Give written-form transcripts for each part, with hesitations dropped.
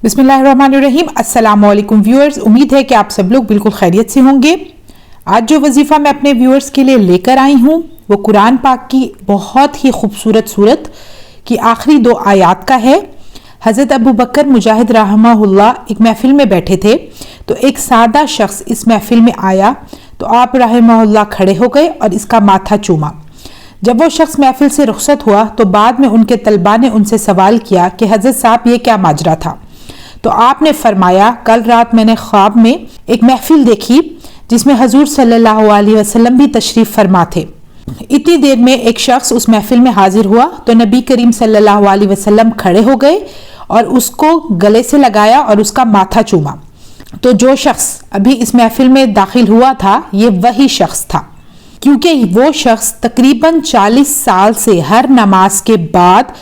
बिस्मिल्लाहिर्रहमानिर्रहीम। अस्सलाम वालेकुम व्यूअर्स, उम्मीद है कि आप सब लोग बिल्कुल खैरियत से होंगे। आज जो वजीफ़ा मैं अपने व्यूअर्स के लिए लेकर आई हूँ वो कुरान पाक की बहुत ही खूबसूरत सूरत की आखिरी 2 आयत का है। हज़रत अबू बकर मुजाहिद रहमहुल्लाह एक महफिल में बैठे थे तो एक सादा शख्स इस महफिल में आया तो आप रहमहुल्लाह खड़े हो गए और इसका माथा चूमा। जब वो शख्स महफिल से रुखसत हुआ तो बाद में उनके तलबा ने उनसे सवाल किया कि हज़रत साहब ये क्या माजरा था। तो आपने फरमाया, कल रात मैंने ख्वाब में एक महफिल देखी जिसमें हजूर सल्लल्लाहु अलैहि वसल्लम भी तशरीफ फरमा थे। इतनी देर में एक शख्स उस महफिल में हाजिर हुआ तो नबी करीम सल्लल्लाहु अलैहि वसल्लम खड़े हो गए और उसको गले से लगाया और उसका माथा चूमा। तो जो शख्स अभी इस महफिल में दाखिल हुआ था ये वही शख्स था, क्योंकि वो शख्स तकरीबन 40 साल से हर नमाज के बाद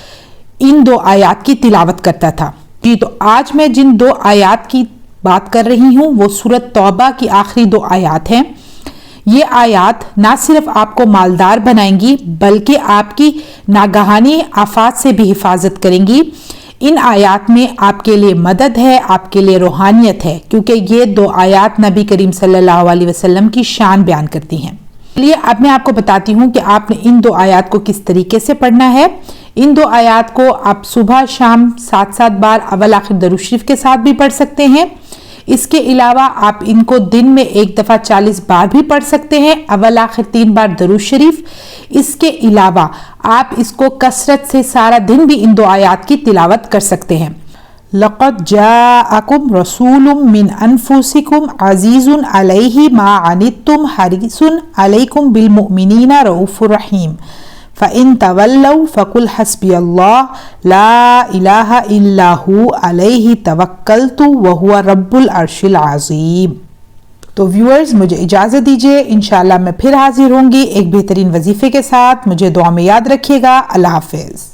इन 2 आयत की तिलावत करता था। जी, तो आज मैं जिन 2 आयत की बात कर रही हूँ वो सूरत तौबा की आखिरी 2 आयत हैं। ये आयत ना सिर्फ आपको मालदार बनाएंगी बल्कि आपकी नागहानी आफात से भी हिफाजत करेंगी। इन आयत में आपके लिए मदद है, आपके लिए रूहानियत है, क्योंकि ये 2 आयत नबी करीम सल्लल्लाहु अलैहि वसल्लम की शान बयान करती हैं। चलिए अब मैं आपको बताती हूँ कि आपने इन 2 आयत को किस तरीके से पढ़ना है। इन 2 आयत को आप सुबह शाम 7-7 बार अव्वल आखिर दरूद शरीफ के साथ भी पढ़ सकते हैं। इसके अलावा आप इनको दिन में एक दफ़ा 40 बार भी पढ़ सकते हैं, अव्वल आखिर 3 बार दरूद शरीफ। इसके अलावा आप इसको कसरत से सारा दिन भी इन 2 आयत की तिलावत कर सकते हैं। लक़द जाअकुम रसूलुम मिन अनफुसिकुम अज़ीज़ुन अलैहि मा अनित्तुम हरीसुन अलैकुम बिल मुमिनीना रऊफ़ुर रहीम फ़इन तवल्लौ फ़कुल हस्बियल्लाह ला इलाहा इल्ला हु अलैहि तवक्कलतु व हुवा रब्बुल अर्शिल अज़ीम। तो व्यूअर्स, मुझे इजाज़त दीजिए, इंशाअल्लाह मैं फिर हाजिर होंगी एक बेहतरीन वजीफ़े के साथ। मुझे दुआ में याद रखिएगा। अल्लाह हाफ़िज़।